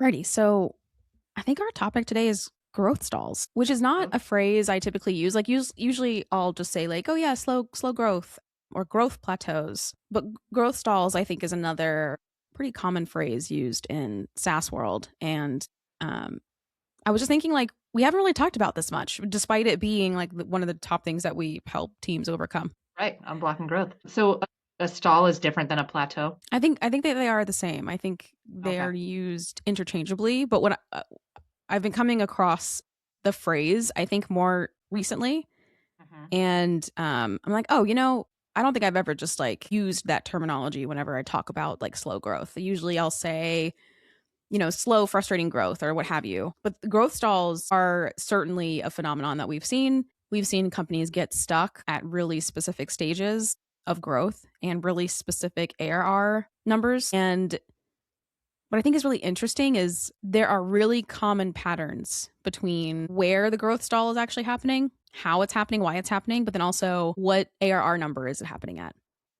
Alrighty. So I think our topic today is growth stalls, which is not Growth. a phrase I typically use. Like usually I'll just say like, oh yeah, slow growth or growth plateaus. But growth stalls, I think, is another pretty common phrase used in SaaS world. And um, I was just thinking like we haven't really talked about this much, despite it being like one of the top things that we help teams overcome. Right, on blocking growth. So a stall is different than a plateau. I think that they are the same. I think they Okay. are used interchangeably. But what I've been coming across the phrase, I think, more recently. Hmm. And I'm like, oh, I don't think I've ever just like used that terminology whenever I talk about like slow growth. Usually I'll say, slow, frustrating growth or what have you. But the growth stalls are certainly a phenomenon that we've seen. We've seen companies get stuck at really specific stages of growth and really specific ARR numbers. And what I think is really interesting is there are really common patterns between where the growth stall is actually happening, how it's happening, why it's happening, but then also what ARR number is it happening at.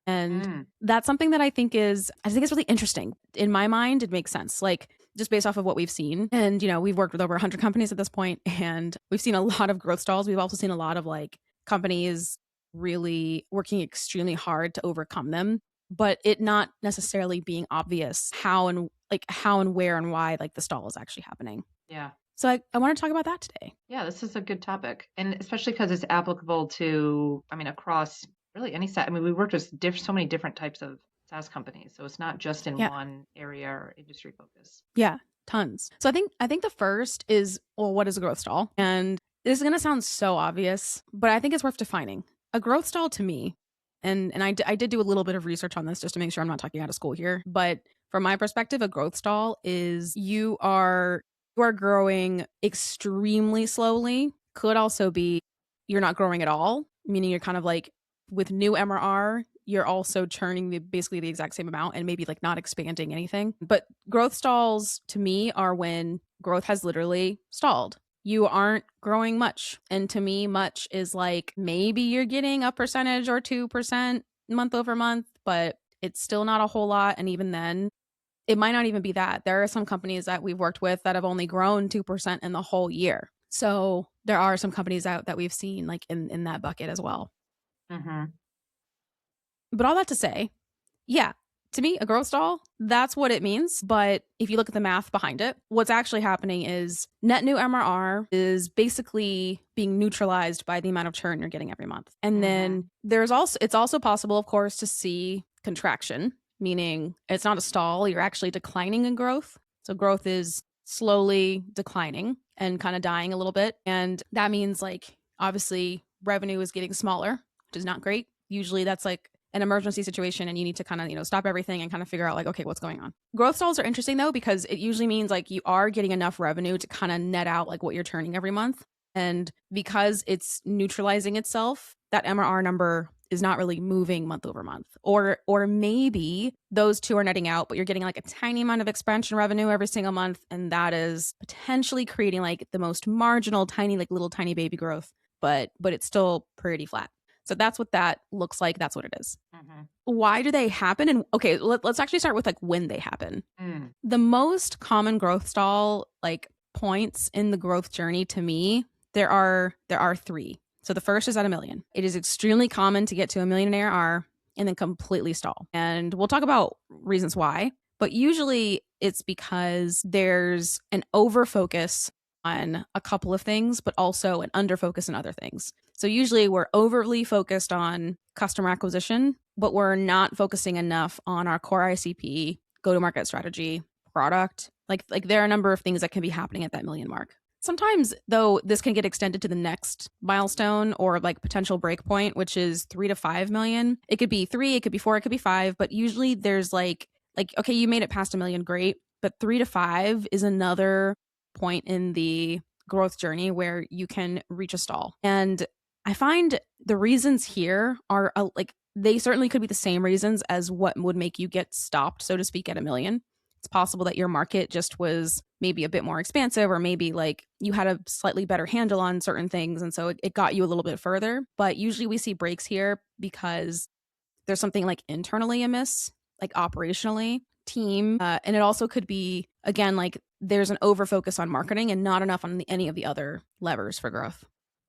And Mm. that's something that I think is really interesting. In my mind, it makes sense. Like just based off of what we've seen. And, we've worked with over 100 companies at this point, and we've seen a lot of growth stalls. We've also seen a lot of like companies really working extremely hard to overcome them, but it not necessarily being obvious how and where and why like the stall is actually happening. Yeah. So I want to talk about that today. Yeah, this is a good topic. And especially because it's applicable to, across really any SaaS. We worked with so many different types of SaaS companies. So it's not just in Yeah. one area or industry focus. Yeah. Tons. So I think the first is, well, what is a growth stall? And this is gonna sound so obvious, but I think it's worth defining. A growth stall to me, and I did do a little bit of research on this just to make sure I'm not talking out of school here. But from my perspective, a growth stall is you are growing extremely slowly. Could also be you're not growing at all, meaning you're kind of like with new MRR, you're also churning basically the exact same amount and maybe like not expanding anything. But growth stalls to me are when growth has literally stalled. You aren't growing much. And to me, much is like maybe you're getting a percentage or 2% month over month, but it's still not a whole lot. And even then, it might not even be that. There are some companies that we've worked with that have only grown 2% in the whole year. So there are some companies out that we've seen like in that bucket as well. Hmm. But all that to say, yeah, to me, a growth stall, that's what it means. But if you look at the math behind it, what's actually happening is net new MRR is basically being neutralized by the amount of churn you're getting every month. And Hmm. then it's also possible, of course, to see contraction, meaning it's not a stall, you're actually declining in growth. So growth is slowly declining and kind of dying a little bit. And that means like obviously revenue is getting smaller, which is not great. Usually that's like an emergency situation and you need to kind of, stop everything and kind of figure out like, okay, what's going on. Growth stalls are interesting though, because it usually means like you are getting enough revenue to kind of net out like what you're turning every month. And because it's neutralizing itself, that MRR number is not really moving month over month. Or maybe those two are netting out, but you're getting like a tiny amount of expansion revenue every single month. And that is potentially creating like the most marginal, tiny, like little tiny baby growth, but it's still pretty flat. So that's what that looks like. That's what it is. Hmm. Why do they happen? And okay, let's actually start with like when they happen. Mm. The most common growth stall like points in the growth journey to me, there are three. So the first is at 1 million. It is extremely common to get to 1 million in ARR and then completely stall. And we'll talk about reasons why. But usually it's because there's an overfocus on a couple of things, but also an underfocus on other things. So usually we're overly focused on customer acquisition, but we're not focusing enough on our core ICP, go-to-market strategy, product. Like there are a number of things that can be happening at that million mark. Sometimes though, this can get extended to the next milestone or like potential breakpoint, which is 3 to 5 million. It could be 3, it could be 4, it could be 5, but usually there's like okay, you made it past 1 million, great, but 3 to 5 is another point in the growth journey where you can reach a stall. And I find the reasons here are like they certainly could be the same reasons as what would make you get stopped, so to speak, at 1 million. It's possible that your market just was maybe a bit more expansive, or maybe like you had a slightly better handle on certain things. And so it got you a little bit further. But usually we see breaks here because there's something like internally amiss. like operationally, team. And it also could be, again, like there's an overfocus on marketing and not enough on any of the other levers for growth.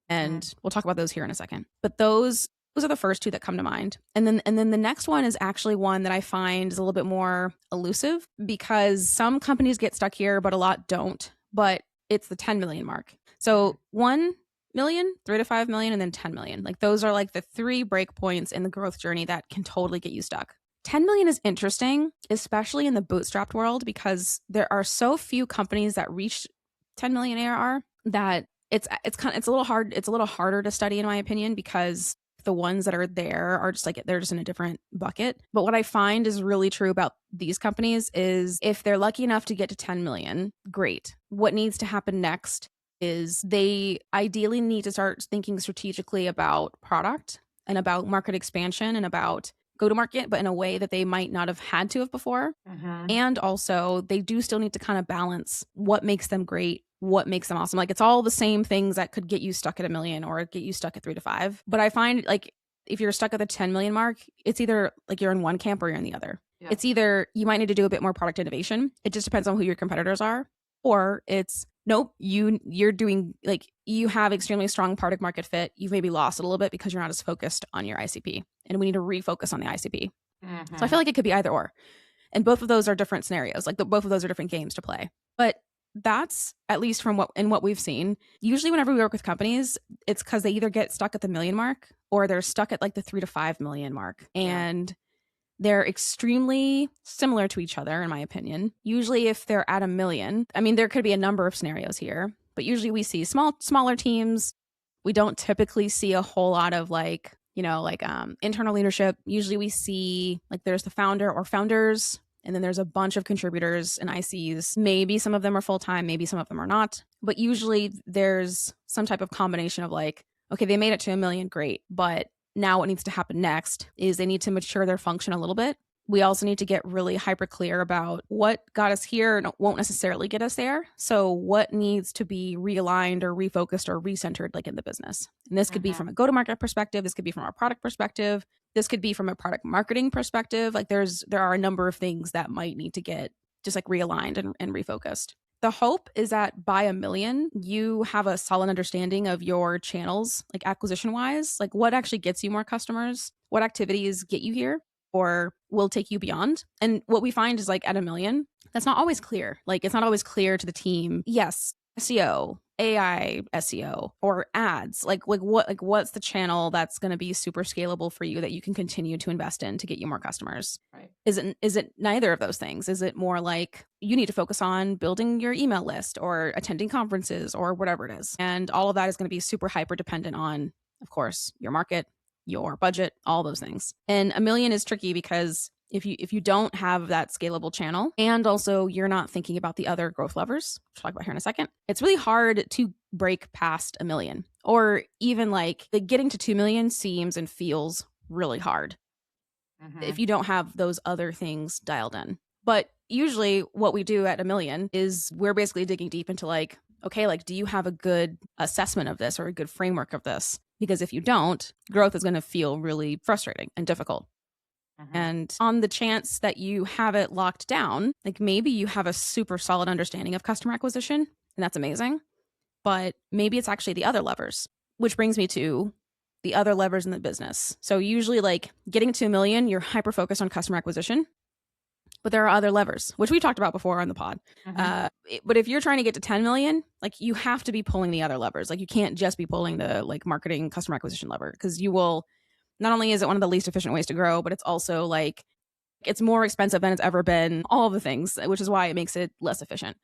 And we'll talk about those here in a second. But those are the first two that come to mind. And then the next one is actually one that I find is a little bit more elusive, because some companies get stuck here, but a lot don't. But it's the 10 million mark. So 1 million, 3 to 5 million, and then 10 million. Like those are like the 3 breakpoints in the growth journey that can totally get you stuck. 10 million is interesting, especially in the bootstrapped world, because there are so few companies that reach 10 million ARR that it's a little hard. It's a little harder to study, in my opinion, because the ones that are there are just like, they're just in a different bucket. But what I find is really true about these companies is if they're lucky enough to get to 10 million, great. What needs to happen next is they ideally need to start thinking strategically about product and about market expansion and about go to market, but in a way that they might not have had to have before. And also they do still need to kind of balance what makes them great, what makes them awesome. Like it's all the same things that could get you stuck at 1 million or get you stuck at 3 to 5. But I find like if you're stuck at the 10 million mark, it's either like you're in one camp or you're in the other. Yeah. It's either you might need to do a bit more product innovation. It just depends on who your competitors are. Or it's nope, you're doing like you have extremely strong product market fit. You've maybe lost a little bit because you're not as focused on your ICP. And we need to refocus on the ICP. So I feel like it could be either or. And both of those are different scenarios. Like both of those are different games to play. But that's at least from what we've seen. Usually whenever we work with companies, it's because they either get stuck at the million mark or they're stuck at like the 3 to 5 million mark. And they're extremely similar to each other, in my opinion. Usually if they're at 1 million, I mean, there could be a number of scenarios here, but usually we see smaller teams. We don't typically see a whole lot of internal leadership. Usually we see like there's the founder or founders, and then there's a bunch of contributors and ICs. Maybe some of them are full-time, maybe some of them are not. But usually there's some type of combination of like, okay, they made it to 1 million, great. But now what needs to happen next is they need to mature their function a little bit. We also need to get really hyper clear about what got us here and won't necessarily get us there. So what needs to be realigned or refocused or recentered like in the business. And this could be from a go-to-market perspective. This could be from a product perspective. This could be from a product marketing perspective. Like there are a number of things that might need to get just like realigned and refocused. The hope is that by 1 million, you have a solid understanding of your channels, like acquisition wise, like what actually gets you more customers, what activities get you here or will take you beyond. And what we find is like at 1 million, that's not always clear. Like it's not always clear to the team. Yes, SEO, AI SEO, or ads. What's the channel that's going to be super scalable for you that you can continue to invest in to get you more customers? Right. Is it neither of those things? Is it more like you need to focus on building your email list or attending conferences or whatever it is? And all of that is going to be super hyper dependent on, of course, your market, your budget, all those things. And 1 million is tricky because if you don't have that scalable channel and also you're not thinking about the other growth levers, which we'll talk about here in a second, it's really hard to break past 1 million. Or even like getting to 2 million seems and feels really hard if you don't have those other things dialed in. But usually what we do at 1 million is we're basically digging deep into like, okay, like do you have a good assessment of this or a good framework of this? Because if you don't, growth is going to feel really frustrating and difficult. And on the chance that you have it locked down, like maybe you have a super solid understanding of customer acquisition, and that's amazing. But maybe it's actually the other levers, which brings me to the other levers in the business. So usually like getting to 1 million, you're hyper focused on customer acquisition, but there are other levers, which we talked about before on the pod. But if you're trying to get to 10 million, like you have to be pulling the other levers. Like you can't just be pulling the like marketing customer acquisition lever, because you will, not only is it one of the least efficient ways to grow, but it's also like it's more expensive than it's ever been, all of the things, which is why it makes it less efficient.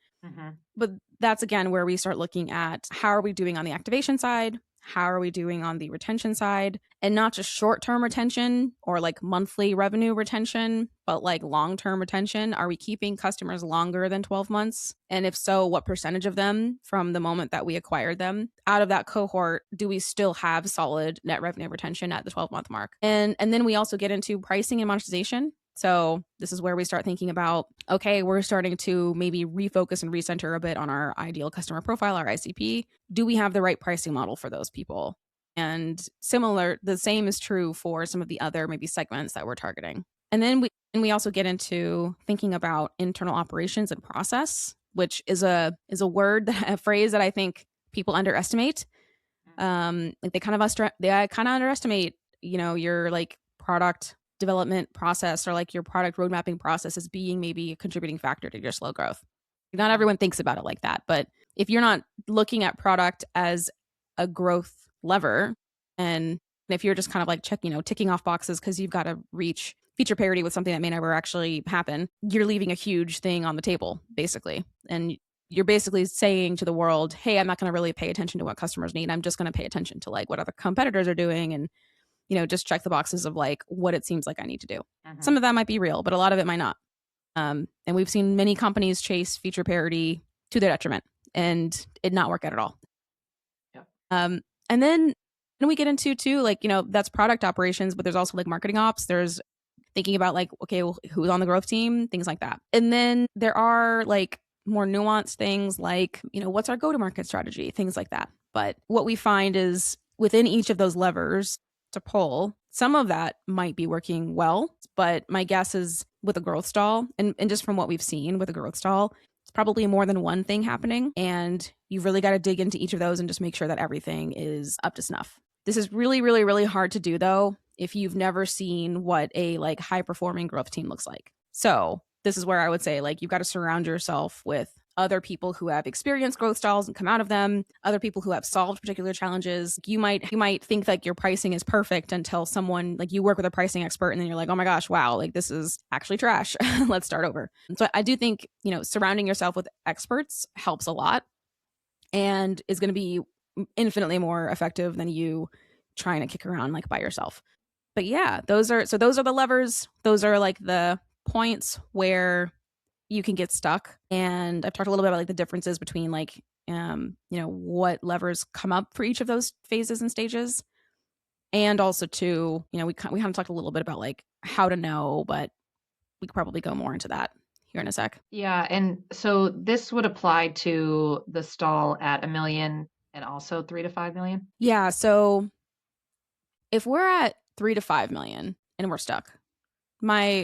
But that's again where we start looking at how are we doing on the activation side? How are we doing on the retention side? And not just short-term retention or like monthly revenue retention, but like long-term retention. Are we keeping customers longer than 12 months? And if so, what percentage of them from the moment that we acquired them out of that cohort do we still have solid net revenue retention at the 12-month mark? And then we also get into pricing and monetization. So this is where we start thinking about, okay, we're starting to maybe refocus and recenter a bit on our ideal customer profile, our ICP. Do we have the right pricing model for those people? And the same is true for some of the other maybe segments that we're targeting. And we also get into thinking about internal operations and process, which is a word, a phrase that I think people underestimate. Like they kind of underestimate, your like product development process or like your product road mapping process as being maybe a contributing factor to your slow growth. Not everyone thinks about it like that, but if you're not looking at product as a growth lever, and if you're just kind of like ticking off boxes because you've got to reach feature parity with something that may never actually happen, you're leaving a huge thing on the table, basically. And you're basically saying to the world, hey, I'm not going to really pay attention to what customers need. I'm just going to pay attention to like what other competitors are doing and, just check the boxes of like what it seems like I need to do. Some of that might be real, but a lot of it might not. And we've seen many companies chase feature parity to their detriment and it not work out at all. Yep. And then we get into too, like, that's product operations, but there's also like marketing ops. There's thinking about like, okay, well, who's on the growth team, things like that. And then there are like more nuanced things like, what's our go-to-market strategy, things like that. But what we find is within each of those levers to pull, some of that might be working well, but my guess is with a growth stall, and just from what we've seen with a growth stall, it's probably more than one thing happening. And you've really got to dig into each of those and just make sure that everything is up to snuff. This is really, really, really hard to do though, if you've never seen what a like high performing growth team looks like. So this is where I would say like you've got to surround yourself with other people who have experienced growth stalls and come out of them, other people who have solved particular challenges. You might think like your pricing is perfect until someone like you work with a pricing expert and then you're like, oh my gosh, wow, like this is actually trash. Let's start over. And so I do think, surrounding yourself with experts helps a lot and is going to be infinitely more effective than you trying to kick around like by yourself. But yeah, those are the levers. Those are like the points where you can get stuck. And I've talked a little bit about like the differences between like, what levers come up for each of those phases and stages. And also too, we kind of talked a little bit about like how to know, but we could probably go more into that here in a sec. Yeah. And so this would apply to the stall at $1 million and also 3 to 5 million. Yeah. So if we're at 3 to 5 million and we're stuck,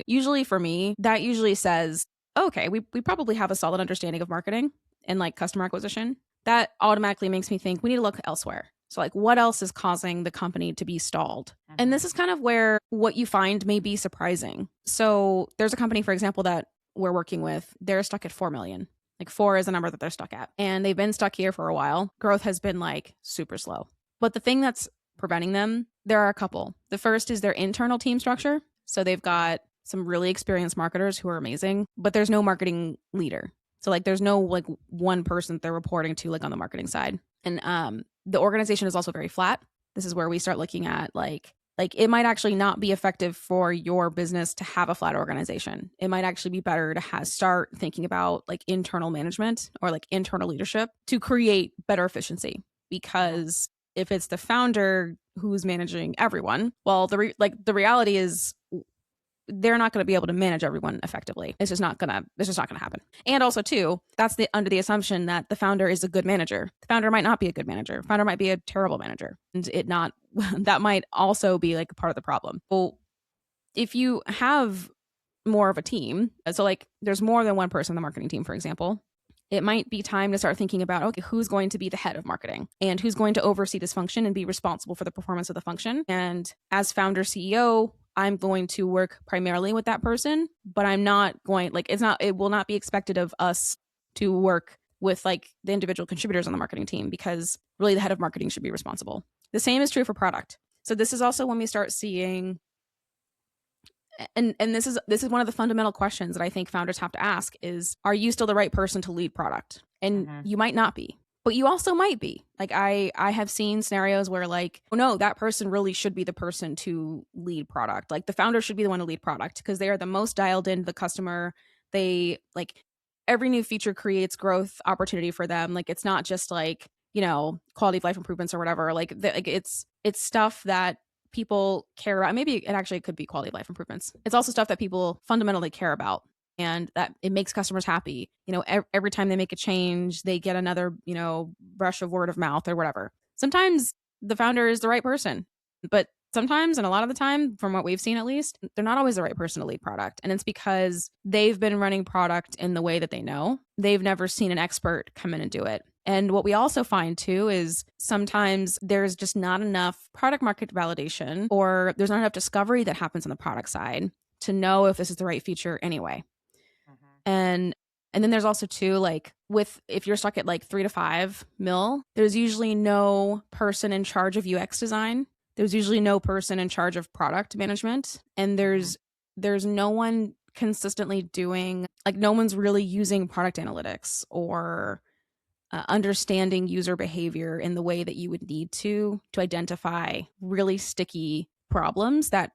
usually for me, that usually says, okay, we probably have a solid understanding of marketing and like customer acquisition. That automatically makes me think we need to look elsewhere. So like what else is causing the company to be stalled? And this is kind of where what you find may be surprising. So there's a company, for example, that we're working with. They're stuck at 4 million. Like 4 is the number that they're stuck at. And they've been stuck here for a while. Growth has been like super slow. But the thing that's preventing them, there are a couple. The first is their internal team structure. So they've got some really experienced marketers who are amazing, but there's no marketing leader. So like there's no like one person that they're reporting to like on the marketing side. And the organization is also very flat. This is where we start looking at like it might actually not be effective for your business to have a flat organization. It might actually be better to start thinking about like internal management or like internal leadership to create better efficiency. Because if it's the founder who's managing everyone, well, the reality is they're not going to be able to manage everyone effectively. It's just not going to happen. And also too, that's under the assumption that the founder is a good manager. The founder might not be a good manager. The founder might be a terrible manager. And that might also be like a part of the problem. Well, if you have more of a team, so like there's more than one person on the marketing team, for example, it might be time to start thinking about, okay, who's going to be the head of marketing and who's going to oversee this function and be responsible for the performance of the function. And as founder CEO, I'm going to work primarily with that person, but I'm not going it will not be expected of us to work with like the individual contributors on the marketing team, because really the head of marketing should be responsible. The same is true for product. So this is also when we start seeing, and this is one of the fundamental questions that I think founders have to ask is, are you still the right person to lead product? And you might not be. But you also might be. Like I have seen scenarios where like, oh no, that person really should be the person to lead product. Like the founder should be the one to lead product because they are the most dialed into the customer. They like every new feature creates growth opportunity for them. Like it's not just like, quality of life improvements or whatever. Like it's stuff that people care about. Maybe it actually could be quality of life improvements. It's also stuff that people fundamentally care about. And that it makes customers happy. Every time they make a change, they get another, brush of word of mouth or whatever. Sometimes the founder is the right person, but sometimes, and a lot of the time, from what we've seen at least, they're not always the right person to lead product. And it's because they've been running product in the way that they know. They've never seen an expert come in and do it. And what we also find too is sometimes there's just not enough product market validation, or there's not enough discovery that happens on the product side to know if this is the right feature anyway. And then there's also too, like with, if you're stuck at like 3 to 5 mil, there's usually no person in charge of UX design. There's usually no person in charge of product management. And there's no one consistently doing, like no one's really using product analytics or understanding user behavior in the way that you would need to identify really sticky problems that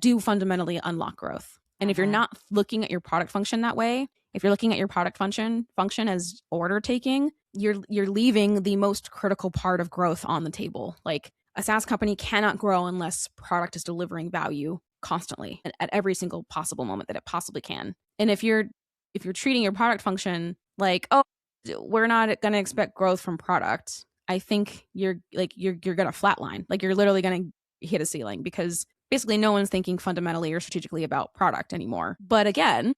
do fundamentally unlock growth. And if you're not looking at your product function that way, if you're looking at your product function as order taking, you're leaving the most critical part of growth on the table. Like a SaaS company cannot grow unless product is delivering value constantly at every single possible moment that it possibly can. And if you're treating your product function like, oh, we're not going to expect growth from product, I think you're going to flatline. Like you're literally going to hit a ceiling, because basically no one's thinking fundamentally or strategically about product anymore. But again,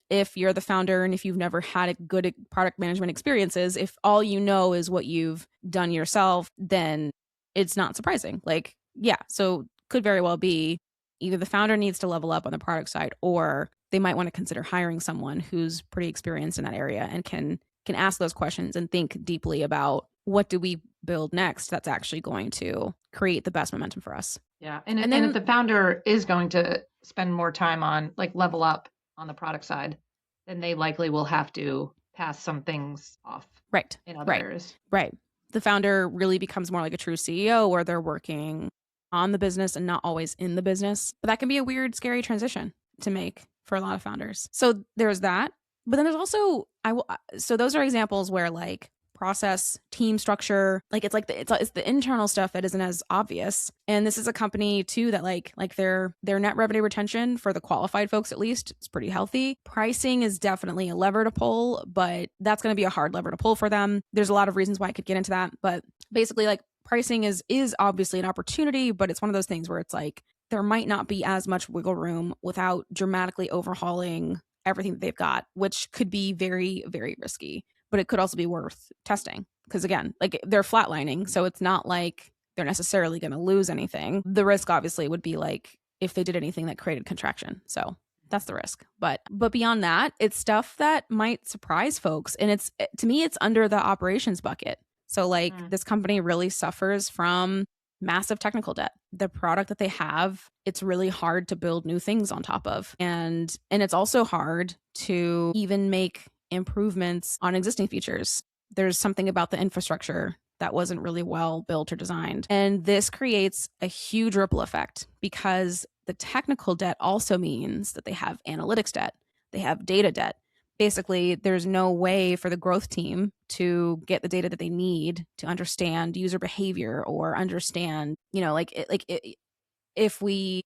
if you're the founder and if you've never had a good product management experiences, if all you know is what you've done yourself, then it's not surprising. Like, yeah, so could very well be either the founder needs to level up on the product side, or they might want to consider hiring someone who's pretty experienced in that area and can ask those questions and think deeply about what do we build next that's actually going to create the best momentum for us. Yeah. And then if the founder is going to spend more time on like level up on the product side, then they likely will have to pass some things off. Right. In other areas. Right. The founder really becomes more like a true CEO, where they're working on the business and not always in the business. But that can be a weird, scary transition to make for a lot of founders. So there's that. But then there's also, so those are examples where like process, team structure, like it's the internal stuff that isn't as obvious. And this is a company too that like their net revenue retention for the qualified folks, at least, is pretty healthy. Pricing is definitely a lever to pull, but that's going to be a hard lever to pull for them. There's a lot of reasons why I could get into that, but basically like pricing is obviously an opportunity, but it's one of those things where it's like there might not be as much wiggle room without dramatically overhauling everything that they've got, which could be very, very risky, but it could also be worth testing. Because again, like they're flatlining, so it's not like they're necessarily going to lose anything. The risk obviously would be like if they did anything that created contraction. So that's the risk. But beyond that, it's stuff that might surprise folks. And to me, it's under the operations bucket. So like this company really suffers from massive technical debt. The product that they have, it's really hard to build new things on top of. And it's also hard to even make improvements on existing features. There's something about the infrastructure that wasn't really well built or designed. And this creates a huge ripple effect, because the technical debt also means that they have analytics debt, they have data debt. Basically, there's no way for the growth team to get the data that they need to understand user behavior or understand, if we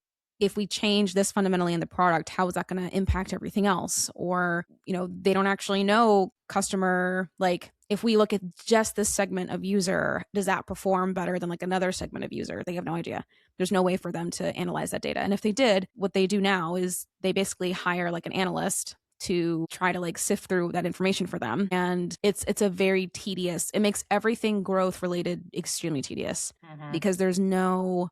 change this fundamentally in the product, how is that going to impact everything else? Or, they don't actually know customer, like if we look at just this segment of user, does that perform better than like another segment of user? They have no idea. There's no way for them to analyze that data. And if they did, what they do now is they basically hire like an analyst to try to like sift through that information for them. And it's a very tedious, it makes everything growth related extremely tedious, because there's no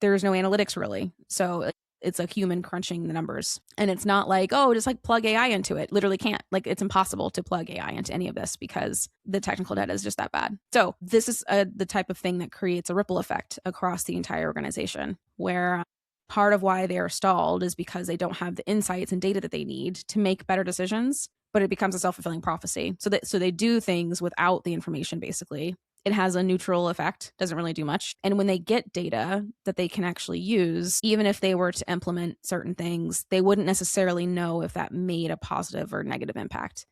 analytics really. So it's a human crunching the numbers. And it's not like, oh, just like plug AI into it. Literally can't. Like it's impossible to plug AI into any of this because the technical debt is just that bad. So this is the type of thing that creates a ripple effect across the entire organization, where part of why they are stalled is because they don't have the insights and data that they need to make better decisions, but it becomes a self-fulfilling prophecy. So they do things without the information, basically. It has a neutral effect, doesn't really do much. And when they get data that they can actually use, even if they were to implement certain things, they wouldn't necessarily know if that made a positive or negative impact.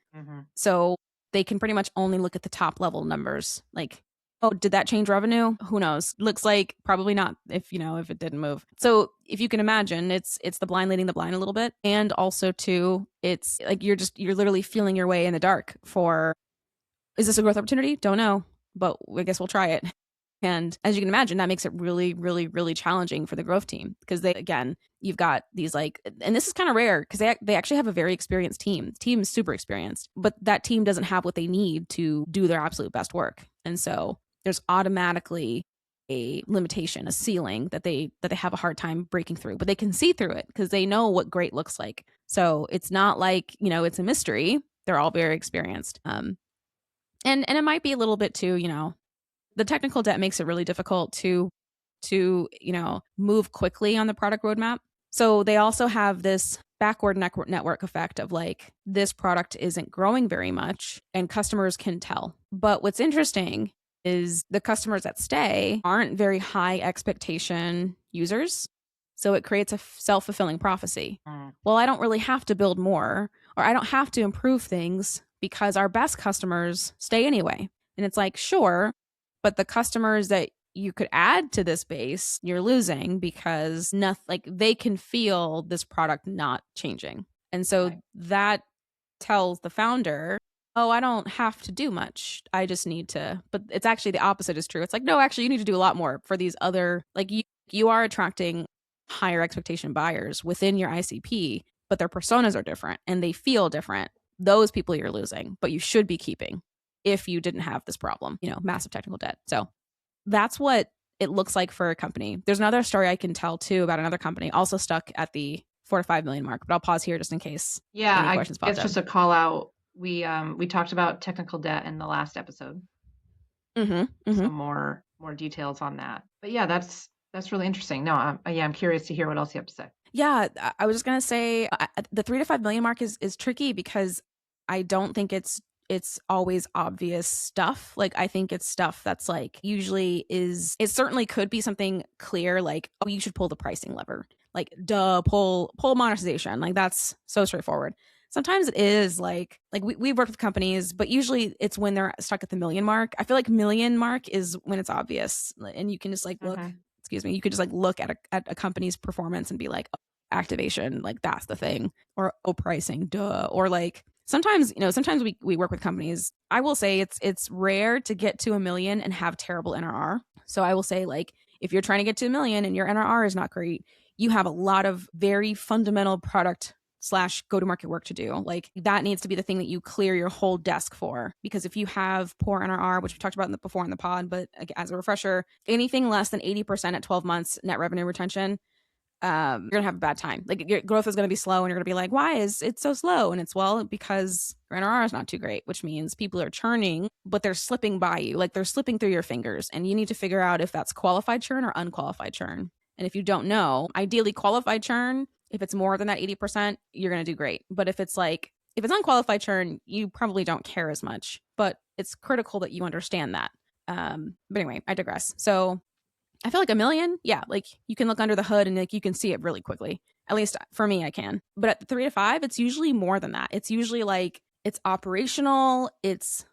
So they can pretty much only look at the top level numbers, like, oh, did that change revenue? Who knows? Looks like probably not if it didn't move. So if you can imagine, it's the blind leading the blind a little bit. And also too, it's like you're literally feeling your way in the dark for, is this a growth opportunity? Don't know, but I guess we'll try it. And as you can imagine, that makes it really, really, really challenging for the growth team because you've got these and this is kind of rare because they actually have a very experienced team. The team is super experienced, but that team doesn't have what they need to do their absolute best work. And so there's automatically a limitation, a ceiling that they have a hard time breaking through, but they can see through it because they know what great looks like. So it's not like, it's a mystery. They're all very experienced. And it might be a little bit too, the technical debt makes it really difficult to move quickly on the product roadmap. So they also have this backward network effect of this product isn't growing very much and customers can tell. But what's interesting is the customers that stay aren't very high expectation users. So it creates a self-fulfilling prophecy. Well, I don't really have to build more, or I don't have to improve things because our best customers stay anyway. And it's sure, but the customers that you could add to this base, you're losing because they can feel this product not changing. And so that tells the founder, oh, I don't have to do much. I just need to. But it's actually the opposite is true. It's no, actually, you need to do a lot more for these other, you are attracting higher expectation buyers within your ICP, but their personas are different and they feel different. Those people you're losing, but you should be keeping if you didn't have this problem, massive technical debt. So that's what it looks like for a company. There's another story I can tell too about another company also stuck at the 4 to 5 million mark, but I'll pause here just in case. Yeah, any questions it's just a call out. We talked about technical debt in the last episode. Some more details on that. But yeah, that's really interesting. No, I'm curious to hear what else you have to say. Yeah, I was just gonna say the 3 to 5 million mark is tricky because I don't think it's always obvious stuff. I think it's stuff that's usually it certainly could be something clear, oh, you should pull the pricing lever, pull monetization. That's so straightforward. Sometimes it is we've worked with companies, but usually it's when they're stuck at the million mark. I feel million mark is when it's obvious and you can just look, you could just look at a company's performance and be oh, activation, that's the thing, or oh, pricing, duh, or sometimes we work with companies. I will say it's rare to get to 1 million and have terrible NRR. So I will say if you're trying to get to 1 million and your NRR is not great, you have a lot of very fundamental product / go-to-market work to do. That needs to be the thing that you clear your whole desk for. Because if you have poor NRR, which we talked about before in the pod, but as a refresher, anything less than 80% at 12 months net revenue retention, you're going to have a bad time. Your growth is going to be slow and you're going to be why is it so slow? And it's because your NRR is not too great, which means people are churning, but they're slipping by you. They're slipping through your fingers. And you need to figure out if that's qualified churn or unqualified churn. And if you don't know, ideally qualified churn, if it's more than that 80%, you're going to do great. But if it's if it's unqualified churn, you probably don't care as much, but it's critical that you understand that. But anyway, I digress. So I feel 1 million, yeah, you can look under the hood and you can see it really quickly. At least for me, I can. But at the 3 to 5, it's usually more than that. It's usually it's operational, it's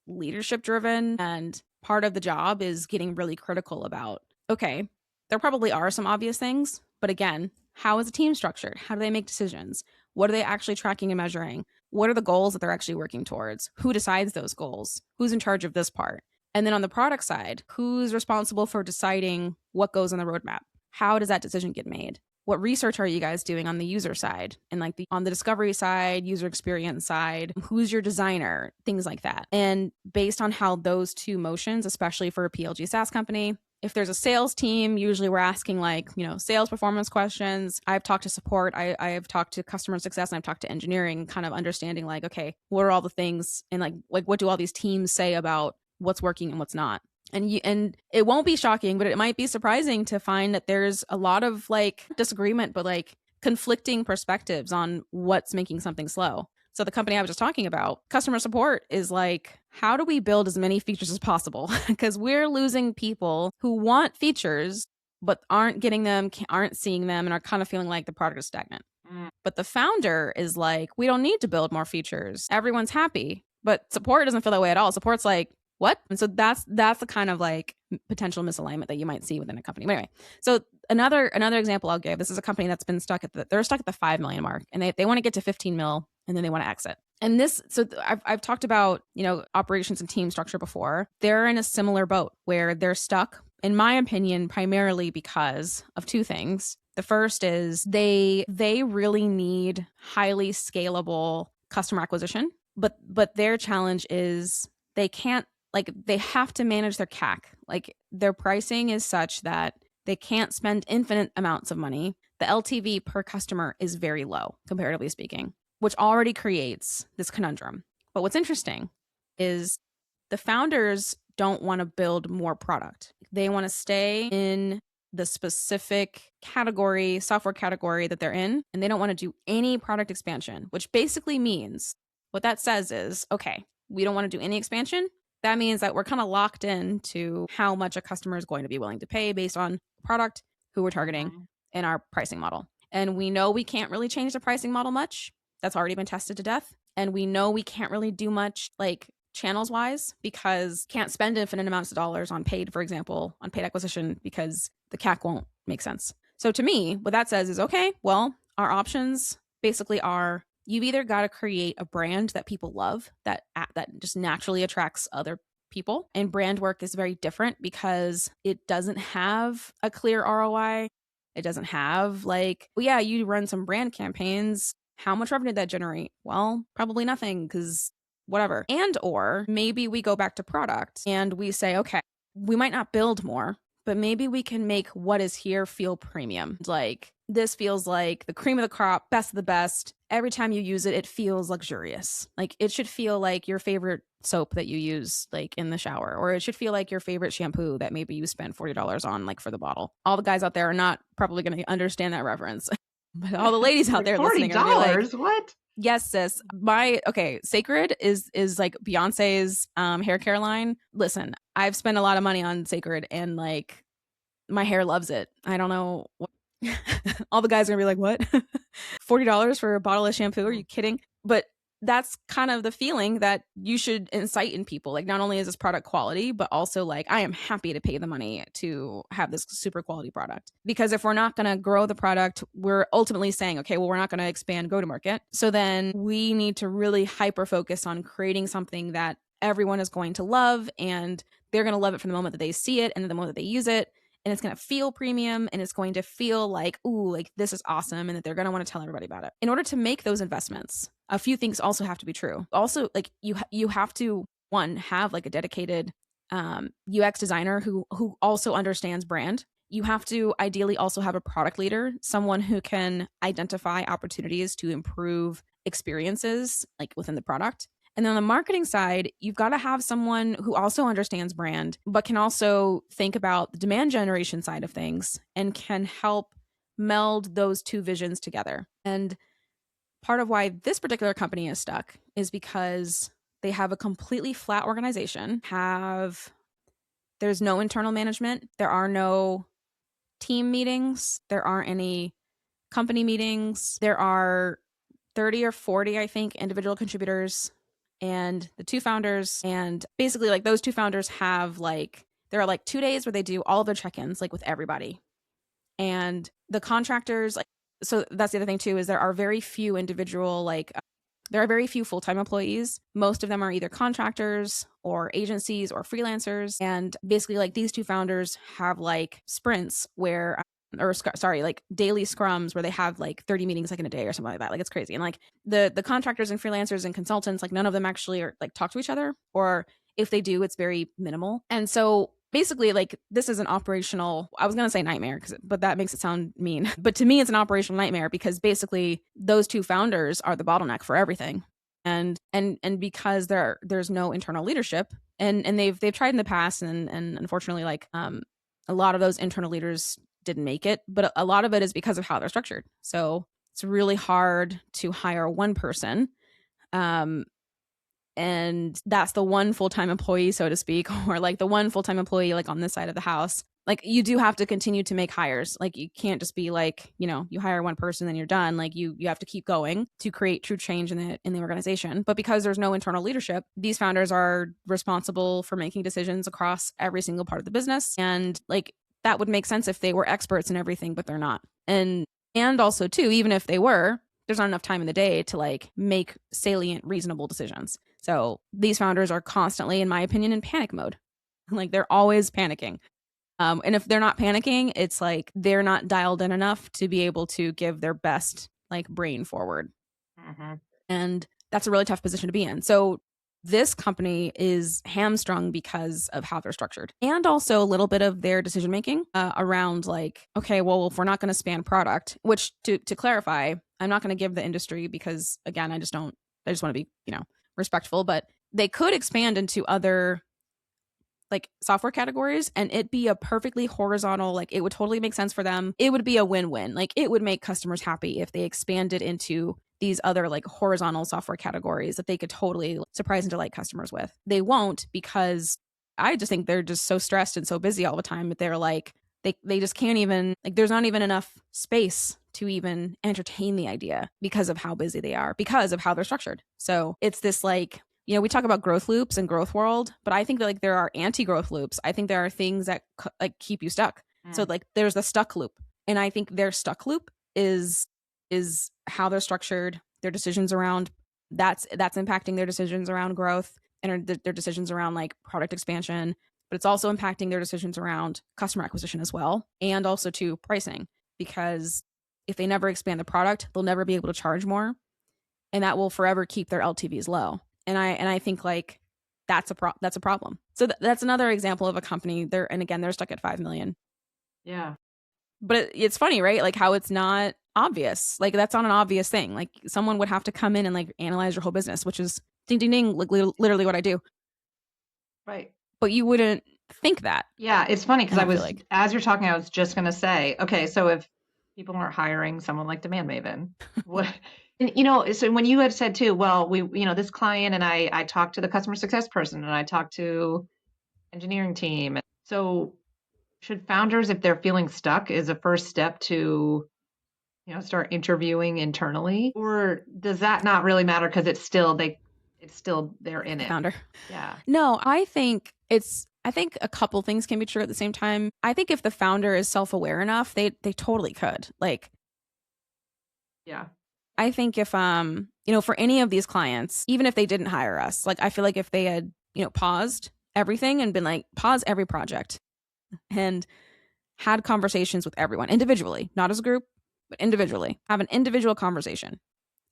leadership driven, and part of the job is getting really critical about, okay, there probably are some obvious things, but again, how is the team structured? How do they make decisions? What are they actually tracking and measuring? What are the goals that they're actually working towards? Who decides those goals? Who's in charge of this part? And then on the product side, who's responsible for deciding what goes on the roadmap? How does that decision get made? What research are you guys doing on the user side? And on the discovery side, user experience side, who's your designer? Things like that. And based on how those two motions, especially for a PLG SaaS company, if there's a sales team, usually we're asking sales performance questions. I've talked to support. I've talked to customer success, and I've talked to engineering, kind of understanding okay, what are all the things and what do all these teams say about what's working and what's not? And it won't be shocking, but it might be surprising to find that there's a lot of disagreement, but conflicting perspectives on what's making something slow. So the company I was just talking about, customer support is how do we build as many features as possible? Because we're losing people who want features, but aren't getting them, aren't seeing them, and are kind of feeling like the product is stagnant. But the founder is we don't need to build more features. Everyone's happy. But support doesn't feel that way at all. Support's what? And so that's the kind of potential misalignment that you might see within a company. But anyway, so another example I'll give, this is a company that's been they're stuck at the 5 million mark, and they want to get to 15 mil, and then they want to exit. And I've talked about, operations and team structure before. They're in a similar boat where they're stuck, in my opinion, primarily because of two things. The first is they really need highly scalable customer acquisition, but their challenge is they can't, they have to manage their CAC. Like, their pricing is such that they can't spend infinite amounts of money. The LTV per customer is very low, comparatively speaking, which already creates this conundrum. But what's interesting is the founders don't want to build more product. They want to stay in the specific category, software category that they're in, and they don't want to do any product expansion, which basically means, what that says is, okay, we don't want to do any expansion. That means that we're kind of locked into how much a customer is going to be willing to pay based on product, who we're targeting, and our pricing model. And we know we can't really change the pricing model much. That's already been tested to death. And we know we can't really do much channels wise, because can't spend infinite amounts of dollars on paid, for example, on paid acquisition, because the CAC won't make sense. So to me, what that says is, okay, well, our options basically are, you've either got to create a brand that people love, that just naturally attracts other people. And brand work is very different because it doesn't have a clear ROI. It doesn't have you run some brand campaigns. How much revenue did that generate? Well, probably nothing, because whatever. And or maybe we go back to product and we say, okay, we might not build more, but maybe we can make what is here feel premium. This feels like the cream of the crop, best of the best. Every time you use it, it feels luxurious. It should feel like your favorite soap that you use in the shower, or it should feel like your favorite shampoo that maybe you spend $40 on for the bottle. All the guys out there are not probably going to understand that reference. But all the ladies out there listening are going to be like, what? Yes, sis. Sacred is Beyonce's hair care line. Listen, I've spent a lot of money on Sacred, and my hair loves it. I don't know what all the guys are gonna be like, what? $40 for a bottle of shampoo? Are you kidding? But that's kind of the feeling that you should incite in people. Not only is this product quality, but also I am happy to pay the money to have this super quality product. Because if we're not going to grow the product, we're ultimately saying, okay, well, we're not going to expand go to market. So then we need to really hyper focus on creating something that everyone is going to love, and they're going to love it from the moment that they see it and the moment that they use it. And it's going to feel premium, and it's going to feel this is awesome, and that they're going to want to tell everybody about it. In order to make those investments, a few things also have to be true. Also, you have to, one, have a dedicated UX designer who also understands brand. You have to ideally also have a product leader, someone who can identify opportunities to improve experiences within the product. And then on the marketing side, you've got to have someone who also understands brand, but can also think about the demand generation side of things and can help meld those two visions together. And part of why this particular company is stuck is because they have a completely flat organization. There's no internal management. There are no team meetings. There aren't any company meetings. There are 30 or 40, I think, individual contributors and the two founders. And basically those two founders have there are 2 days where they do all of their check-ins with everybody. And the contractors, so that's the other thing too, is there are very few individual there are very few full-time employees. Most of them are either contractors or agencies or freelancers. And basically these two founders have sprints where daily scrums where they have 30 meetings in a day or something like that. It's crazy. And the contractors and freelancers and consultants, none of them actually are talk to each other, or if they do, it's very minimal. And so basically this is an operational, I was going to say nightmare, but that makes it sound mean. But to me, it's an operational nightmare because basically those two founders are the bottleneck for everything. And because there's no internal leadership, and they've tried in the past, and unfortunately a lot of those internal leaders didn't make it, but a lot of it is because of how they're structured. So it's really hard to hire one person. And that's the one full-time employee, so to speak, or the one full-time employee on this side of the house. You do have to continue to make hires. You can't just be you hire one person then you're done. You have to keep going to create true change in the organization. But because there's no internal leadership, these founders are responsible for making decisions across every single part of the business. And that would make sense if they were experts in everything, but they're not. And also too, even if they were, there's not enough time in the day to like make salient, reasonable decisions. So these founders are constantly, in my opinion, in panic mode. Like they're always panicking. And if they're not panicking, it's like they're not dialed in enough to be able to give their best like brain forward. Mm-hmm. And that's a really tough position to be in. So this company is hamstrung because of how they're structured, and also a little bit of their decision making around like, okay, well, if we're not going to span product, which to clarify, I'm not going to give the industry because again, I just want to be, respectful, but they could expand into other like software categories and it be a perfectly horizontal, like it would totally make sense for them. It would be a win-win. Like it would make customers happy if they expanded into these other like horizontal software categories that they could totally surprise and delight customers with. They won't, because I just think they're just so stressed and so busy all the time that they're like, they just can't even, like there's not even enough space to even entertain the idea because of how busy they are, because of how they're structured. So it's this like, we talk about growth loops and growth world, but I think that like there are anti-growth loops. I think there are things that like keep you stuck. So like there's the stuck loop. And I think their stuck loop is how they're structured, their decisions around that's impacting their decisions around growth and their decisions around like product expansion, but it's also impacting their decisions around customer acquisition as well. And also to pricing, because if they never expand the product, they'll never be able to charge more. And that will forever keep their LTVs low. And I think like that's a problem. So that's another example of a company there. And again, they're stuck at 5 million. Yeah. But it's funny, right? Like how it's not obvious. Like that's not an obvious thing. Like someone would have to come in and like analyze your whole business, which is ding, ding, ding, like literally what I do. Right. But you wouldn't think that. Yeah. It's funny because as you're talking, I was just going to say, okay, so if people aren't hiring someone like DemandMaven, what... And, so when you had said too, well, we, this client and I talked to the customer success person and I talked to engineering team. So should founders, if they're feeling stuck, is a first step to, start interviewing internally, or does that not really matter because it's still they're in it? Founder. Yeah. No, I think a couple things can be true at the same time. I think if the founder is self-aware enough, they totally could. Like, yeah. I think if, for any of these clients, even if they didn't hire us, like I feel like if they had, paused everything and been like, pause every project and had conversations with everyone individually, not as a group, but individually, have an individual conversation.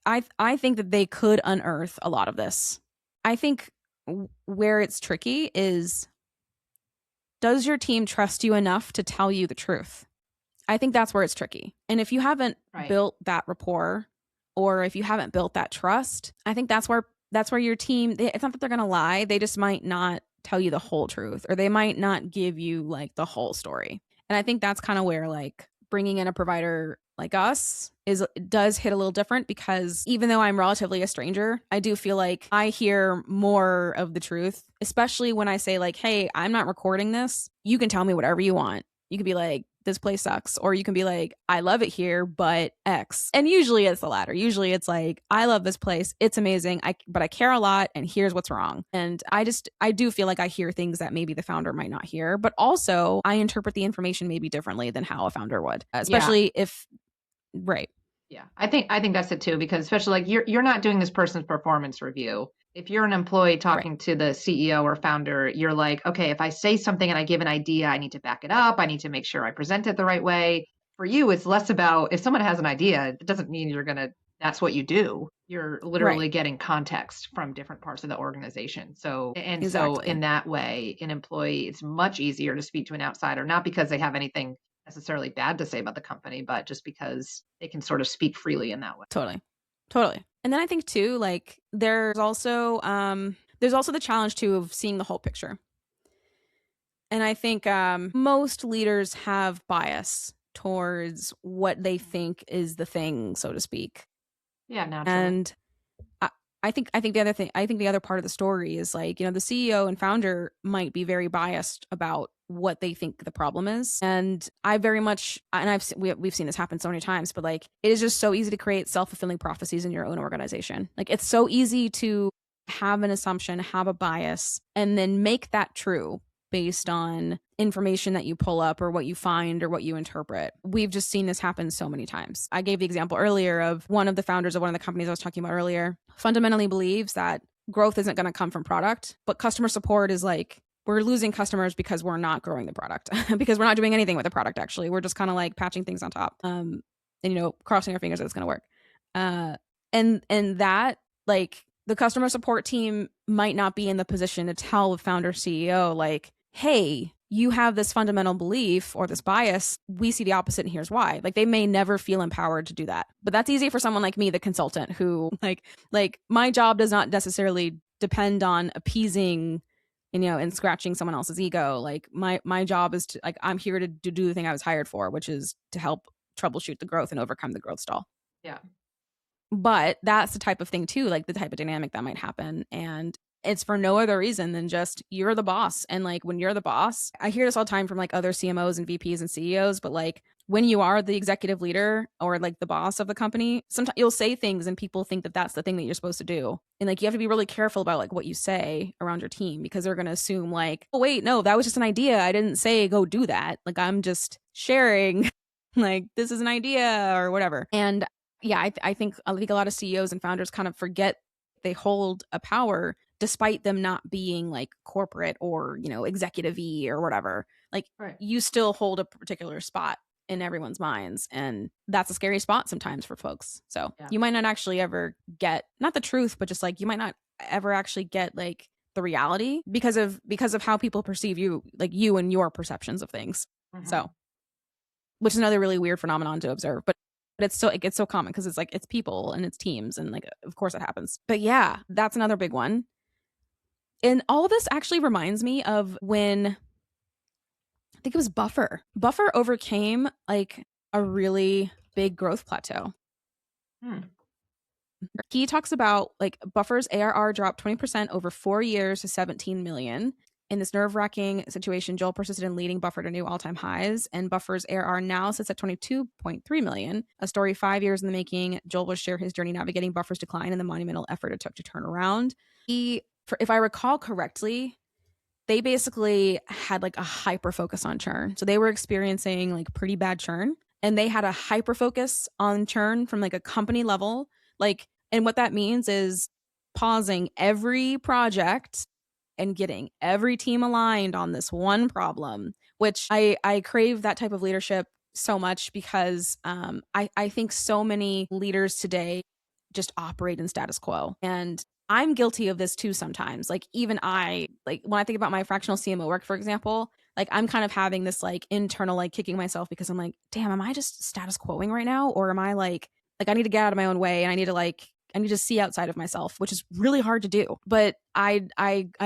I think that they could unearth a lot of this. I think where it's tricky is, does your team trust you enough to tell you the truth? I think that's where it's tricky. And if you haven't built that rapport, or if you haven't built that trust, I think that's where your team, it's not that they're going to lie. They just might not tell you the whole truth, or they might not give you like the whole story. And I think that's kind of where like bringing in a provider like us does hit a little different, because even though I'm relatively a stranger, I do feel like I hear more of the truth, especially when I say like, hey, I'm not recording this. You can tell me whatever you want. You could be like, this place sucks. Or you can be like, I love it here, but X. And usually it's the latter. Usually it's like, I love this place. It's amazing. But I care a lot, and here's what's wrong. And I do feel like I hear things that maybe the founder might not hear, but also I interpret the information maybe differently than how a founder would, especially if, right. Yeah, I think that's it too, because especially like you're not doing this person's performance review. If you're an employee talking to the CEO or founder, you're like, okay, if I say something and I give an idea, I need to back it up. I need to make sure I present it the right way. For you, it's less about if someone has an idea, it doesn't mean that's what you do. You're literally getting context from different parts of the organization. So in that way, an employee, it's much easier to speak to an outsider, not because they have anything necessarily bad to say about the company, but just because they can sort of speak freely in that way. Totally. And then I think too, like there's also the challenge too of seeing the whole picture. And I think most leaders have bias towards what they think is the thing, so to speak. Yeah, naturally. And I think the other part of the story is like, the CEO and founder might be very biased about what they think the problem is. And I very much, and we've seen this happen so many times, but like, it is just so easy to create self-fulfilling prophecies in your own organization. Like, it's so easy to have an assumption, have a bias, and then make that true based on information that you pull up or what you find or what you interpret. We've just seen this happen so many times. I gave the example earlier of one of the founders of one of the companies I was talking about earlier fundamentally believes that growth isn't going to come from product, but customer support is like, we're losing customers because we're not growing the product, because we're not doing anything with the product, actually. We're just kind of like patching things on top, and, you know, crossing our fingers that it's going to work. And that, like, the customer support team might not be in the position to tell the founder CEO, like, hey, you have this fundamental belief or this bias. We see the opposite, and here's why. Like, they may never feel empowered to do that. But that's easy for someone like me, the consultant, who like my job does not necessarily depend on appeasing, you know, and scratching someone else's ego. Like, my job is to, like, I'm here to do the thing I was hired for, which is to help troubleshoot the growth and overcome the growth stall. Yeah. But that's the type of thing too, like the type of dynamic that might happen. And it's for no other reason than just you're the boss. And like, when you're the boss, I hear this all the time from like other CMOs and VPs and CEOs, but like, when you are the executive leader or like the boss of the company, sometimes you'll say things and people think that that's the thing that you're supposed to do. And like, you have to be really careful about like what you say around your team, because they're going to assume like, oh wait, no, that was just an idea. I didn't say go do that. Like, I'm just sharing like, this is an idea or whatever. And yeah, I think a lot of CEOs and founders kind of forget they hold a power despite them not being like corporate or, you know, executive-y or whatever. Like, right. You still hold a particular spot in everyone's minds. And that's a scary spot sometimes for folks. So you might not actually ever get, not the truth, but just like, you might not ever actually get like the reality because of how people perceive you, like you and your perceptions of things. Mm-hmm. So, which is another really weird phenomenon to observe. But it's so common because it's like, it's people and it's teams, and like, of course it happens. But yeah, that's another big one. And all of this actually reminds me of when, I think it was Buffer overcame like a really big growth plateau. He talks about like Buffer's ARR dropped 20% over 4 years to 17 million. In this nerve-wracking situation, Joel persisted in leading Buffer to new all-time highs, and Buffer's ARR now sits at 22.3 million. A story 5 years in the making. Joel will share his journey navigating Buffer's decline and the monumental effort it took to turn around. If I recall correctly, they basically had like a hyper focus on churn. So they were experiencing like pretty bad churn, and they had a hyper focus on churn from like a company level. Like, and what that means is pausing every project and getting every team aligned on this one problem, which I crave that type of leadership so much, because I think so many leaders today just operate in status quo. And I'm guilty of this too sometimes. Like, even like when I think about my fractional CMO work, for example, like I'm kind of having this like internal like kicking myself, because I'm like, damn, am I just status quoing right now? Or am I like I need to get out of my own way, and I need to see outside of myself, which is really hard to do. But I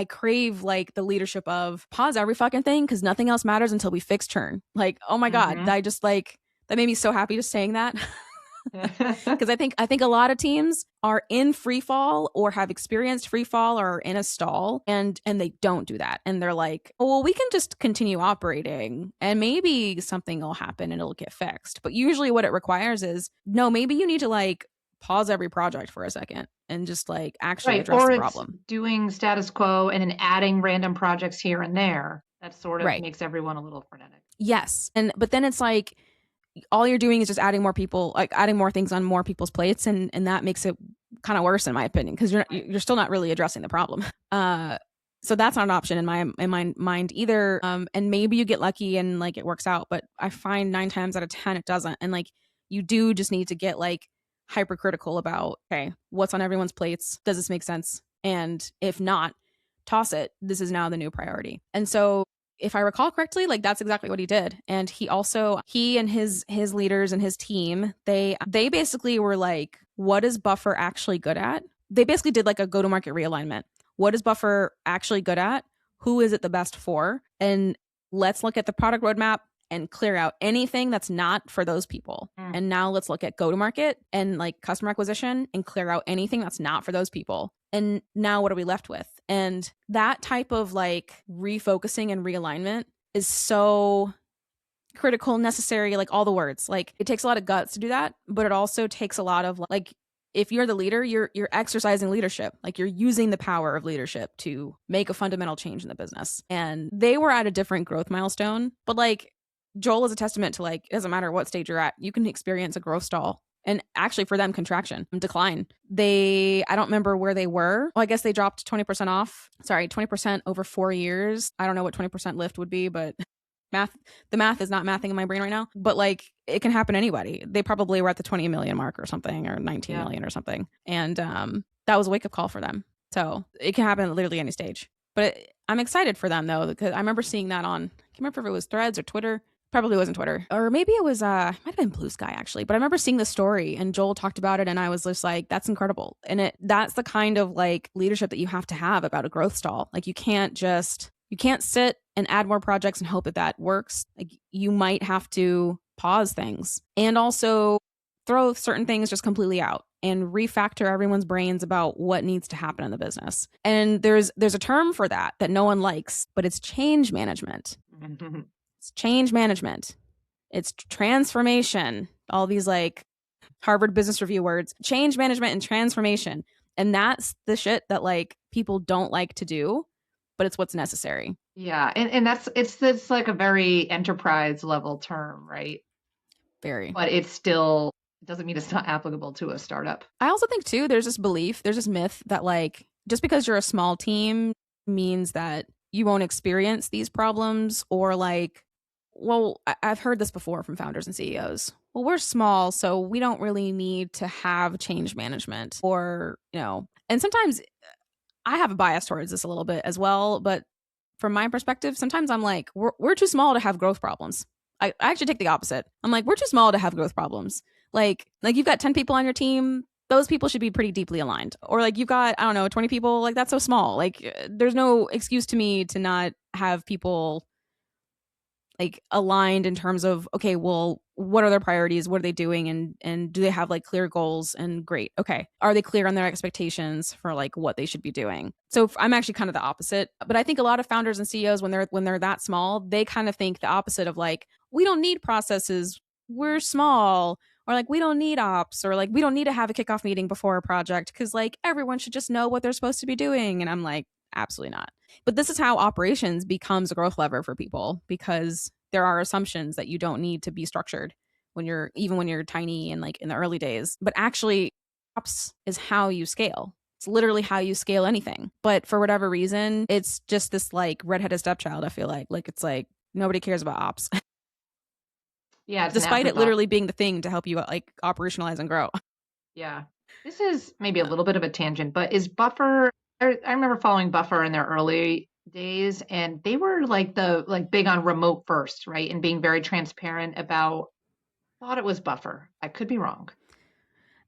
crave like the leadership of pause every fucking thing, because nothing else matters until we fix churn. Like, oh my God, I just like, that made me so happy just saying that. Because I think a lot of teams are in free fall or have experienced free fall or are in a stall, and they don't do that. And they're like, oh, well, we can just continue operating and maybe something will happen and it'll get fixed. But usually what it requires is, no, maybe you need to like pause every project for a second and just like actually address the problem. It's doing status quo and then adding random projects here and there. That sort of makes everyone a little frenetic. Yes. But then it's like, all you're doing is just adding more people, like adding more things on more people's plates. And that makes it kind of worse, in my opinion, because you're still not really addressing the problem. So that's not an option in my mind either. And maybe you get lucky and like it works out, but I find 9 times out of 10, it doesn't. And like, you do just need to get like hypercritical about, okay, what's on everyone's plates? Does this make sense? And if not, toss it. This is now the new priority. And so if I recall correctly, like that's exactly what he did. And he and his leaders and his team, they basically were like, what is Buffer actually good at? They basically did like a go-to-market realignment. What is Buffer actually good at? Who is it the best for? And let's look at the product roadmap and clear out anything that's not for those people. And now let's look at go-to-market and like customer acquisition and clear out anything that's not for those people. And now what are we left with? And that type of like refocusing and realignment is so critical, necessary, like all the words. Like, it takes a lot of guts to do that, but it also takes a lot of like, if you're the leader, you're exercising leadership. Like you're using the power of leadership to make a fundamental change in the business. And they were at a different growth milestone, but like Joel is a testament to like, it doesn't matter what stage you're at, you can experience a growth stall. And actually for them, contraction, decline. I don't remember where they were. Well, I guess they dropped 20% off. Sorry, 20% over 4 years. I don't know what 20% lift would be, but the math is not mathing in my brain right now. But like it can happen to anybody. They probably were at the 20 million mark or something, or 19 million or something. And that was a wake-up call for them. So it can happen at literally any stage. But I'm excited for them though, because I remember seeing that on, I can't remember if it was Threads or Twitter. Probably wasn't Twitter, or maybe it was might have been Blue Sky actually, but I remember seeing the story and Joel talked about it and I was just like, that's incredible. And that's the kind of like leadership that you have to have about a growth stall. Like you can't sit and add more projects and hope that works. Like you might have to pause things and also throw certain things just completely out and refactor everyone's brains about what needs to happen in the business. And there's a term for that no one likes, but it's change management. It's change management. It's transformation. All these like Harvard Business Review words, change management and transformation. And that's the shit that like people don't like to do, but it's what's necessary. Yeah. And it's like a very enterprise level term, right? Very. But it still doesn't mean it's not applicable to a startup. I also think too, there's this myth that like, just because you're a small team means that you won't experience these problems, or like, well, I've heard this before from founders and CEOs. Well, we're small, so we don't really need to have change management, or, and sometimes I have a bias towards this a little bit as well. But from my perspective, sometimes I'm like, we're too small to have growth problems. I actually take the opposite. I'm like, we're too small to have growth problems. Like you've got 10 people on your team. Those people should be pretty deeply aligned. Or like you've got, I don't know, 20 people, like that's so small. Like there's no excuse to me to not have people like aligned in terms of, okay, well, what are their priorities? What are they doing? And do they have like clear goals? And great. Okay. Are they clear on their expectations for like what they should be doing? So I'm actually kind of the opposite, but I think a lot of founders and CEOs, when they're that small, they kind of think the opposite of like, we don't need processes. We're small. Or like, we don't need ops, or like, we don't need to have a kickoff meeting before a project because like everyone should just know what they're supposed to be doing. And I'm like, absolutely not. But this is how operations becomes a growth lever for people, because there are assumptions that you don't need to be structured when you're tiny and like in the early days. But actually, ops is how you scale. It's literally how you scale anything. But for whatever reason, it's just this like redheaded stepchild, I feel like it's like nobody cares about ops. Yeah. Despite it literally being the thing to help you like operationalize and grow. Yeah. This is maybe a little bit of a tangent, but is Buffer, I remember following Buffer in their early days, and they were like big on remote first, right? And being very transparent about, thought it was Buffer. I could be wrong.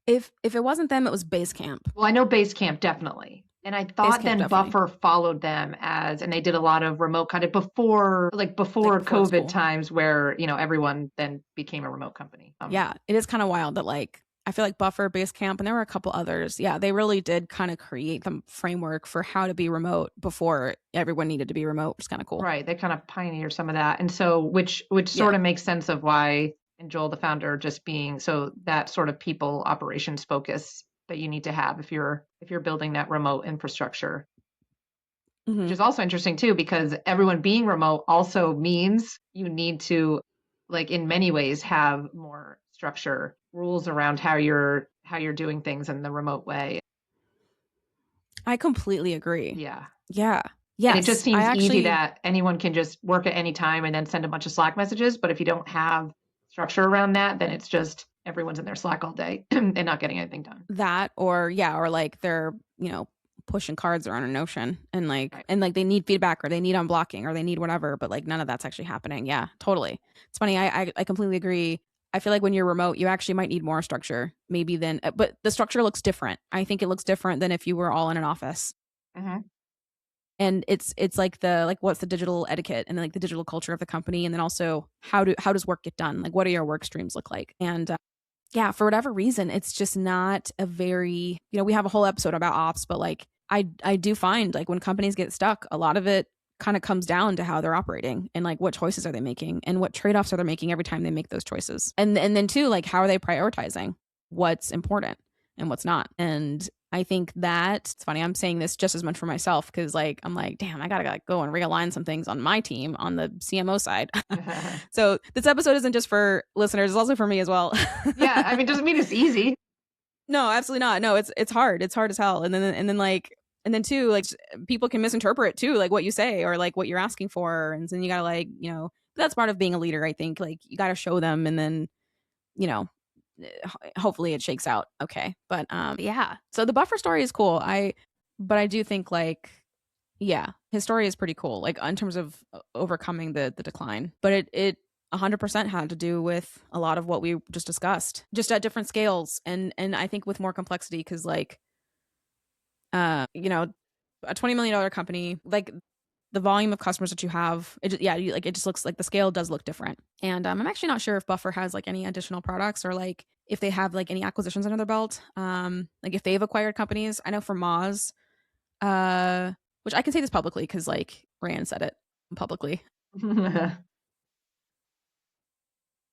If it wasn't them, it was Basecamp. Well, I know Basecamp definitely. And I thought then Buffer followed them and they did a lot of remote kind of before COVID times where, everyone then became a remote company. Yeah, it is kind of wild that like, I feel like Buffer, Basecamp, and there were a couple others. Yeah, they really did kind of create the framework for how to be remote before everyone needed to be remote, which is kind of cool. Right. They kind of pioneered some of that. And so, which sort of makes sense of why, and Joel, the founder, just being so that sort of people operations focus that you need to have if you're building that remote infrastructure. Mm-hmm. Which is also interesting too, because everyone being remote also means you need to, like in many ways, have more structure, rules around how you're doing things in the remote way. I completely agree. Yeah. Yeah. Yes. And it just seems easy that anyone can just work at any time and then send a bunch of Slack messages. But if you don't have structure around that, then it's just everyone's in their Slack all day and not getting anything done. That or like they're, pushing cards around a Notion and like, right. And like they need feedback or they need unblocking or they need whatever, but like none of that's actually happening. Yeah, totally. It's funny. I completely agree. I feel like when you're remote, you actually might need more structure maybe than, but the structure looks different. I think it looks different than if you were all in an office. Mm-hmm. And it's like what's the digital etiquette and then like the digital culture of the company. And then also how does work get done? Like what do your work streams look like? And yeah, for whatever reason, it's just not a very, we have a whole episode about ops, but like I do find like when companies get stuck, a lot of it kind of comes down to how they're operating and like what choices are they making and what trade-offs are they making every time they make those choices. And then too, like how are they prioritizing what's important? and what's not. And I think that it's funny. I'm saying this just as much for myself because I'm like, damn, I gotta go and realign some things on my team on the CMO side. So this episode isn't just for listeners; it's also for me as well. Yeah, I mean, doesn't mean it's easy. No, absolutely not. No, it's hard. It's hard as hell. And then too, people can misinterpret too, what you say or what you're asking for, and then you gotta that's part of being a leader. I think you gotta show them, and then hopefully it shakes out okay. But yeah, so the buffer story is cool. But I do think his story is pretty cool in terms of overcoming the decline. But it 100% had to do with a lot of what we just discussed, just at different scales, and I think with more complexity because a $20 million company, the volume of customers that you have, it just looks like the scale does look different. And I'm actually not sure if Buffer has any additional products or if they have any acquisitions under their belt. If they've acquired companies. I know for Moz, which I can say this publicly because Rand said it publicly.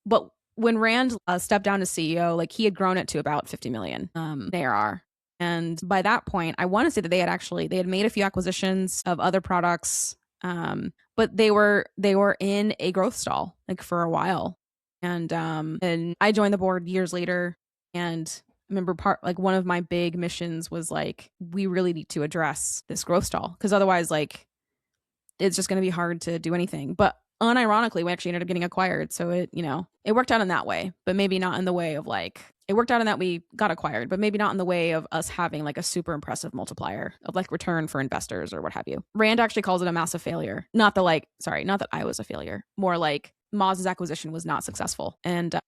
But when Rand stepped down as CEO, he had grown it to about 50 million ARR. And by that point, I want to say that they had made a few acquisitions of other products, but they were in a growth stall for a while. And I joined the board years later, and I remember one of my big missions was we really need to address this growth stall because otherwise it's just going to be hard to do anything. But unironically, we actually ended up getting acquired, so it worked out in that way, but maybe not in the way of it worked out in that we got acquired, but maybe not in the way of us having a super impressive multiplier of return for investors or what have you. Rand actually calls it a massive failure. Not that I was a failure. More Moz's acquisition was not successful. And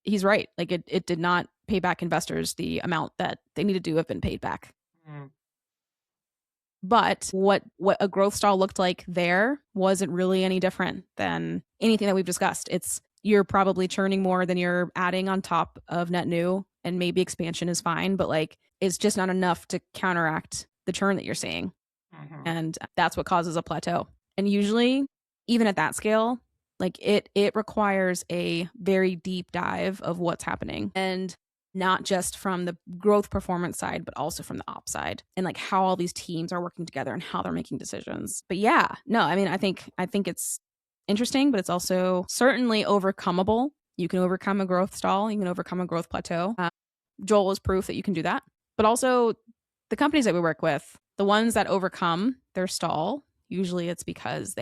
he's right. It did not pay back investors the amount that they needed to have been paid back. Mm. But what a growth stall looked like there wasn't really any different than anything that we've discussed. You're probably churning more than you're adding on top of net new, and maybe expansion is fine, but it's just not enough to counteract the churn that you're seeing. Mm-hmm. And that's what causes a plateau. And usually, even at that scale, it requires a very deep dive of what's happening, and not just from the growth performance side, but also from the ops side, and how all these teams are working together and how they're making decisions. But yeah, no, I mean, I think it's interesting, but it's also certainly overcomeable. You can overcome a growth stall. You can overcome a growth plateau. Joel is proof that you can do that. But also the companies that we work with, the ones that overcome their stall, usually it's because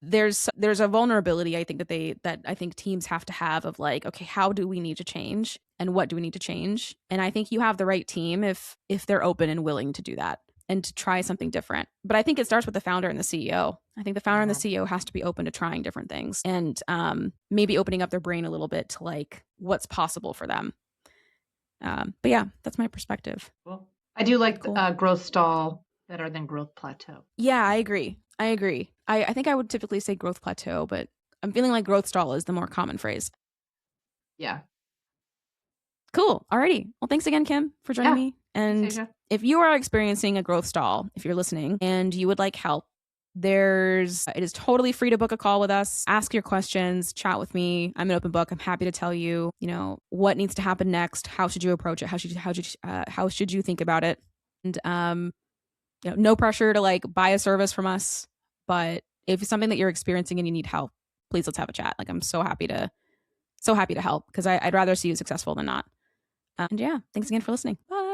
there's a vulnerability I think that I think teams have to have of okay, how do we need to change and what do we need to change? And I think you have the right team if they're open and willing to do that and to try something different. But I think it starts with the founder and the CEO. I think the founder and the CEO has to be open to trying different things and maybe opening up their brain a little bit to what's possible for them. But yeah, that's my perspective. Well, I do growth stall better than growth plateau. Yeah, I agree. I think I would typically say growth plateau, but I'm feeling like growth stall is the more common phrase. Yeah. Cool. Alrighty. Well, thanks again, Kim, for joining me. And if you are experiencing a growth stall, if you're listening and you would like help, it is totally free to book a call with us, ask your questions, chat with me. I'm an open book. I'm happy to tell you, what needs to happen next. How should you approach it? How should you think about it? And, no pressure to buy a service from us, but if it's something that you're experiencing and you need help, please let's have a chat. I'm so happy to help because I'd rather see you successful than not. And yeah, thanks again for listening. Bye.